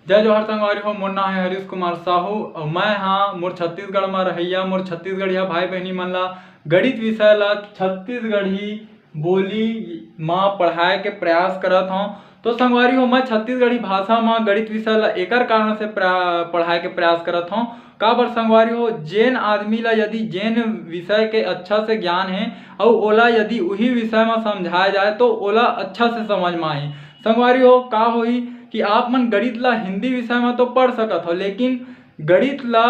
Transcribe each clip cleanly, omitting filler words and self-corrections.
जय जोहार संगवारी हो। मोर नाम है हरीश कुमार साहू और मैं हाँ मोर छत्तीसगढ़ में रहिया मोर छत्तीसगढ़िया भाई बहनी मन ला गणित विषय ला छत्तीसगढ़ी बोली माँ पढ़ाए के प्रयास करत हूँ। तो संगवारी हो मैं छत्तीसगढ़ी भाषा में गणित विषय ला एकर कारण से पढ़ाए के प्रयास करत हूँ। का बर संगवारी हो जेन आदमी ला यदि जेन विषय के अच्छा से ज्ञान है और ओला यदि वही विषय में समझाया जाए तो ओला अच्छा से समझ में आही। संगवारी हो का होई कि आप मन गणित ला हिंदी विषय में तो पढ़ सकत हो, लेकिन गणित ला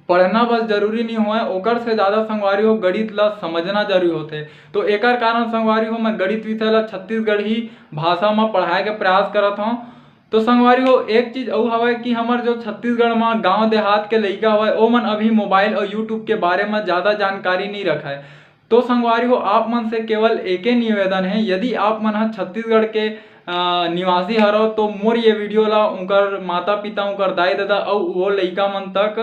पढ़ना बस जरूरी नहीं हुआ ओकर से ज़्यादा संगवारी हो गणित ला समझना जरूरी होते। तो एकर कारण संगवारी हो मैं गणित विषय ला छत्तीसगढ़ी भाषा में पढ़ाए के प्रयास करत हूँ। तो संगवारी हो एक चीज और हवा कि हमार जो छत्तीसगढ़ में गांव देहात के लइका हवा ओ मन अभी मोबाइल और यूट्यूब के बारे में ज़्यादा जानकारी नहीं रखा है। तो संगवारी हो आप मन से केवल एक ही निवेदन है, यदि आप मन छत्तीसगढ़ के निवासी हरो तो मोर ये वीडियो ला उनकर माता पिता उनकर दाई दादा और वो लइका मन तक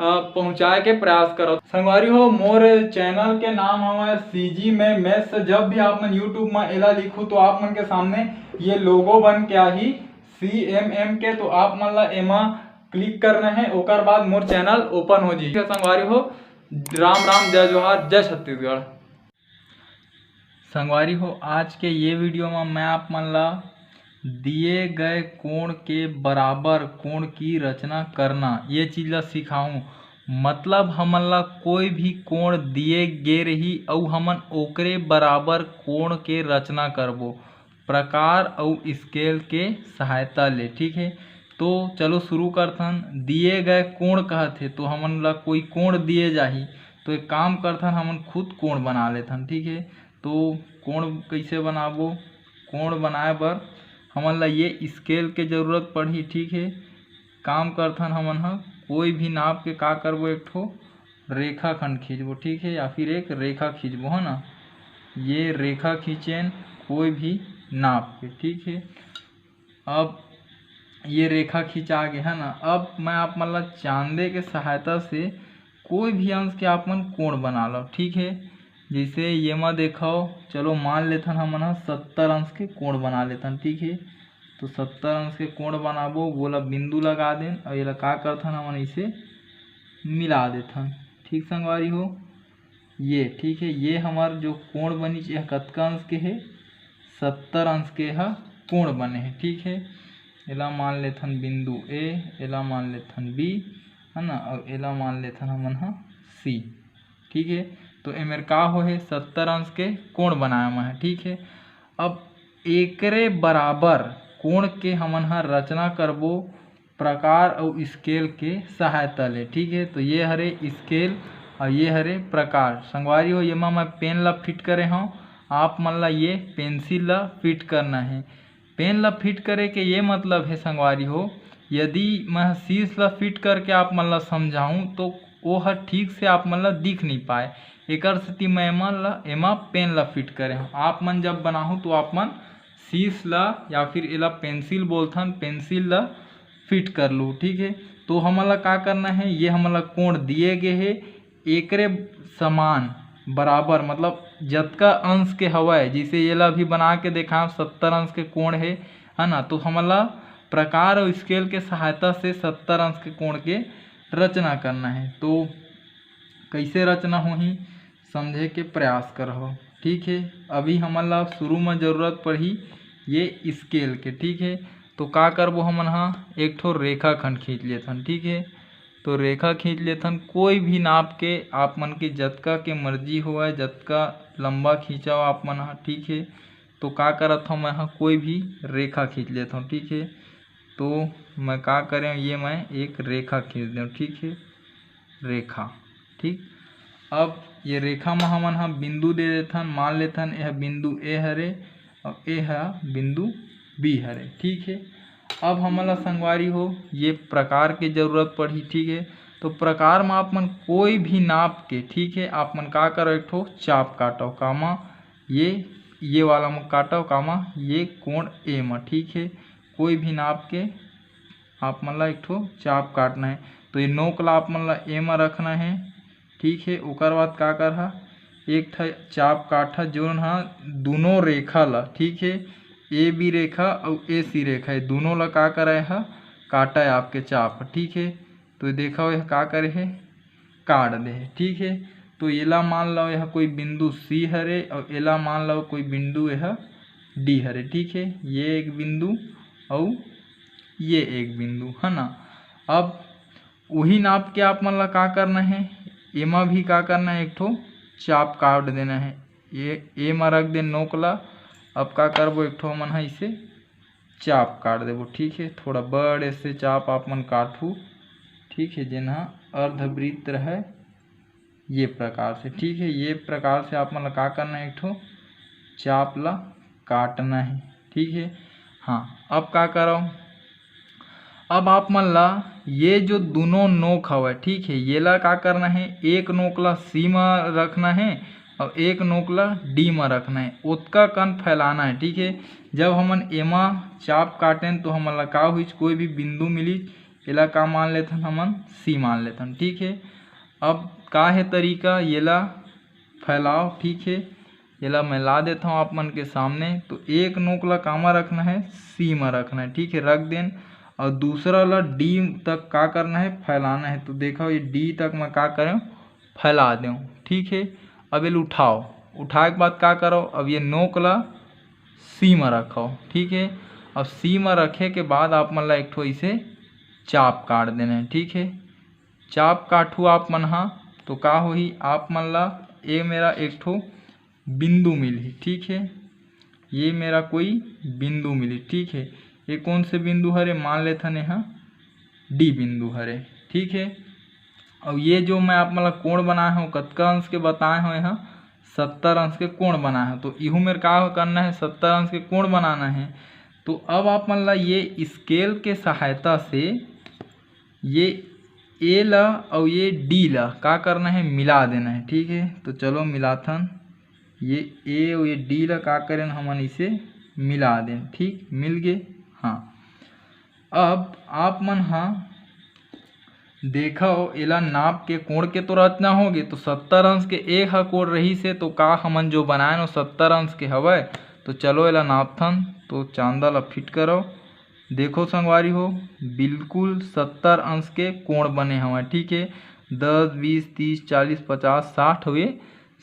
पहुँचाए के प्रयास करो। संगवारी हो मोर चैनल के नाम हमारे सीजी में मैथ्स। जब भी आप मन यूट्यूब में एला लिखो तो आप मन के सामने ये लोगो बन के आही CMM के, तो आप मन ला एमा क्लिक करना है ओकर बाद मोर चैनल ओपन हो जी। संगवारी हो राम राम जय जोहार जय छत्तीसगढ़। संगवारी हो आज के ये वीडियो में मैं आप मन ला दिए गए कोण के बराबर कोण की रचना करना ये चीज ला सिखाऊं। मतलब हमन ला कोई भी कोण दिए गे रही और हमन ओकरे बराबर कोण के रचना करबो प्रकार और स्केल के सहायता ले। ठीक है, तो चलो शुरू करथन। दिए गए कोण कहथे तो हमन ला कोई कोण दिए जाही तो एक काम करथन हमन खुद कोण बना लेथन। ठीक है, तो कोण कैसे बनाबो? कोण बनाए बर हमन ला ये स्केल के जरूरत पड़ही। ठीक है, काम करथन हमन ह कोई भी नाप के का करबो एक ठो रेखा खंड खींचबो। ठीक है, या फिर एक रेखा खींचबो है ना, ये रेखा खींचेन कोई भी नाप के। ठीक है, अब ये रेखा खींचा गया है ना। अब मैं आप मन ला चांदे के सहायता से कोई भी अंश के आप मन कोण बना लो। ठीक है, जैसे ये में देखो चलो मान लेथन हमन 70 अंश के कोण बना लेथन। ठीक है, तो 70 अंश के कोण बनाबो बोला बिंदु लगा देन और ये का करथन हमन इसे मिला देथन। ठीक संगवारी हो ये ठीक है, ये हमार जो कोण बनी ये कतका अंश के है 70 अंश के है कोण बने हैं। ठीक है, एला मान लेथन बिंदु A, एला मान लेथन B है ना, और एला मान लेथन हमन C। ठीक है, तो एमेर का हो है 70 अंश के कोण बनाया मैं है। ठीक है, अब एकरे बराबर कोण के हमन रचना करबो प्रकार और स्केल के सहायता ले। ठीक है, तो ये हरे स्केल और ये हरे प्रकार। संगवारी हो ये मैं पेन ला फिट करे हूँ, आप मन ला ये पेंसिल ला फिट करना है। पेन ला फिट करे के ये मतलब है संगवारी हो यदि मैं शीश ला फिट करके आप मन ला समझाऊँ तो वो हर ठीक से आप मन ला दिख नहीं पाए। एकर सेती मैं एमा पेन ला फिट करे हूँ। आप मन जब बनाहूँ तो आप मन शीश ला या फिर एला पेंसिल बोलथन पेंसिल ला फिट कर लूँ। ठीक है, तो हमन ला का करना है ये हमन ला कोण दिए गए है एकरे समान बराबर मतलब जतका अंश के हवाए जैसे ये ला भी बना के देखा 70 अंश के कोण है ना, तो हमन ला प्रकार और स्केल के सहायता से 70 अंश के कोण के रचना करना है। तो कैसे रचना होही समझे के प्रयास करहो। ठीक है, अभी हमन ला शुरू में जरूरत पड़ी ये स्केल के। ठीक है, तो का करबो हमन एक ठो रेखा खंड खींच लेथन। ठीक है, तो रेखा खींच लेथन कोई भी नाप के आप मन के जतका के मर्जी होए जतका लंबा खींचाओ आप मन। ठीक है, तो का करत हूँ मैं कोई भी रेखा खींच लेता हूँ। ठीक है, तो मैं का करें ये मैं एक रेखा खींच दूँ। ठीक है, रेखा। ठीक, अब ये रेखा में हमन बिंदु दे देथन, मान लेथन यह बिंदु A हरे और यह बिंदु B हरे। ठीक है, अब हमन ला संगवारी हो ये प्रकार के जरूरत पड़ी। ठीक है, तो प्रकार में आप मन कोई भी नाप के ठीक है आप मन का करो एक ठो चाप काटो कामा ये वाला में काटो कामा ये कोण A में। ठीक है, कोई भी नाप के आप मन ला एक ठो चाप काटना है। तो ये नोक ला आप मन ला A में रखना है। ठीक है, ओकर बाद का कर एक ठा चाप काटा जोन दोनों रेखा ला ठीक है ए बी रेखा और ए सी रेखा ये दोनों ला का करे है काटा है आपके चाप, ठीक है। तो देखो यह का करे है काट दे है, ठीक है। तो एला मान लो यह कोई बिंदु सी हरे और एला मान लो कोई बिंदु यह डी हरे, ठीक है। ये एक बिंदु और ये एक बिंदु है ना। अब वही नाप के आप मन ला का करना है, एमा भी का करना है एक ठो चाप काट देना है। ये ए में रख दे नोकला। अब का करबो एक ठो मन है इसे चाप काट देबो, ठीक है। थोड़ा बड़े से चाप आप मन काटू, ठीक है, जेना अर्धवृत्त रहे ये प्रकार से, ठीक है। ये प्रकार से आप मन ला का करना है एक ठो चाप ला काटना है, ठीक है। हाँ अब का करो, अब आप मन ला ये जो दोनों नोक हवे, ठीक है, ये ला का करना है एक नोक ला सी में रखना है और एक नोक ला डी में रखना है, उतका कन फैलाना है, ठीक है। जब हमन एमा चाप काटें तो हमन ला का हुई कोई भी बिंदु मिली एला का मान लेथन हमन सी मान लेथन, ठीक है। अब का है तरीका, ये ला फैलाओ, ठीक है। ये ला मैं ला देता हूँ आप मन के सामने। तो एक नोक ला कामा रखना है सी में रखना है, ठीक है, रख दें। और दूसरा ला डी तक का करना है फैलाना है। तो देखो ये डी तक मैं का करूँ फैला दूँ, ठीक है। अब ये उठाओ, उठाए के बाद का करो, अब ये नोक ला सी में रखो, ठीक है। अब सी में रखे के बाद आप मन ला एक ठो इसे चाप काट देना है, ठीक है। चाप काटू आप मन हा तो का होही आप मन ला ये मेरा एक ठो बिंदु मिली, ठीक है। ये मेरा कोई बिंदु मिली, ठीक है। ये कौन से बिंदु हरे मान लेथन यहाँ डी बिंदु हरे, ठीक है। और ये जो मैं आप मतलब कोण बनाए हूँ कतका अंश के बताए हो यहाँ 70 अंश के कोण बनाए हैं। तो इहू मेरे का करना है 70 अंश के कोण बनाना है। तो अब आप मन ला ये स्केल के सहायता से ये ए ला और ये डी ला का करना है मिला देना है, ठीक है। तो चलो मिलाथन, ये ए और ये डी ला का करें हमन इसे मिला दें, ठीक, मिल गए। हाँ अब आप मन हाँ देखो एला नाप के कोण के तो रचना होगी। तो 70 अंश के एक हा कोण रही से तो का हमन जो बनाए नो 70 अंश के हवय। तो चलो एला नापथन, तो चांदा ला फिट करो। देखो संगवारी हो बिल्कुल 70 अंश के कोण बने हवय, ठीक है। 10 20 30 40 50 60 हुए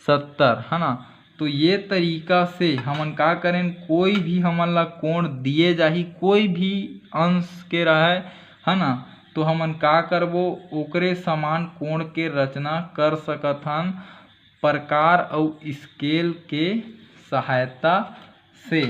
70 है ना। तो ये तरीका से हमन का करें कोई भी हमन ला कोण दिए जाही कोई भी अंश के रहे है ना। तो हमन का करबो ओकरे समान कोण के रचना कर सकथन प्रकार और स्केल के सहायता से,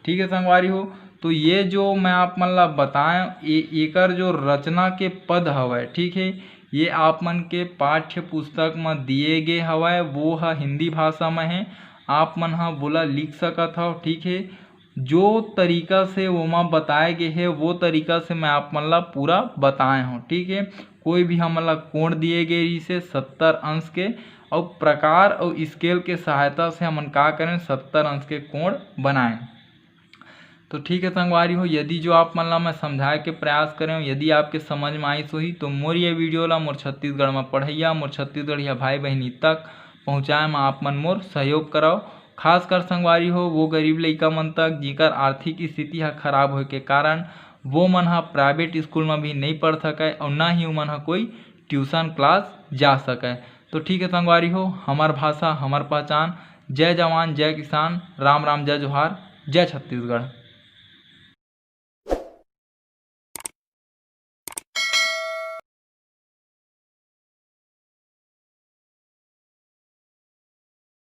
ठीक है संगवारी हो। तो ये जो मैं आप मन ला बताएं एकर जो रचना के पद हवय, ठीक है, ये आप मन के पाठ्य पुस्तक में दिए गए हवय। वो है हिंदी भाषा में है, आप मन हा बोला लिख सकत हो, ठीक है। जो तरीका से वो में बताए गए है वो तरीका से मैं आप मन ला पूरा बताए हूँ, ठीक है। कोई भी हमन ला कोण दिए गए इसे 70 अंश के और प्रकार और स्केल के सहायता से हमन का करें 70 अंश के कोण बनाएं। तो ठीक है संगवारी हो, यदि जो आप मन ला मैं समझाए के प्रयास करें यदि आपके समझ में आई सोही तो मोर ये वीडियो ला मोर छत्तीसगढ़ में पढ़ैया मोर छत्तीसगढ़िया भाई बहनी तक पहुँचाए में आप मन मोर सहयोग कराओ। खासकर संगवारी हो वो गरीब लइका मन तक जिकर आर्थिक स्थिति हा खराब होए के कारण वो मन हा प्राइवेट स्कूल में भी नहीं पढ़ सके और ना ही मन हा कोई ट्यूशन क्लास जा सके। तो ठीक है संगवारी हो, हमार भाषा हमार पहचान। जय जवान जय किसान, राम राम जय जोहार, जय छत्तीसगढ़।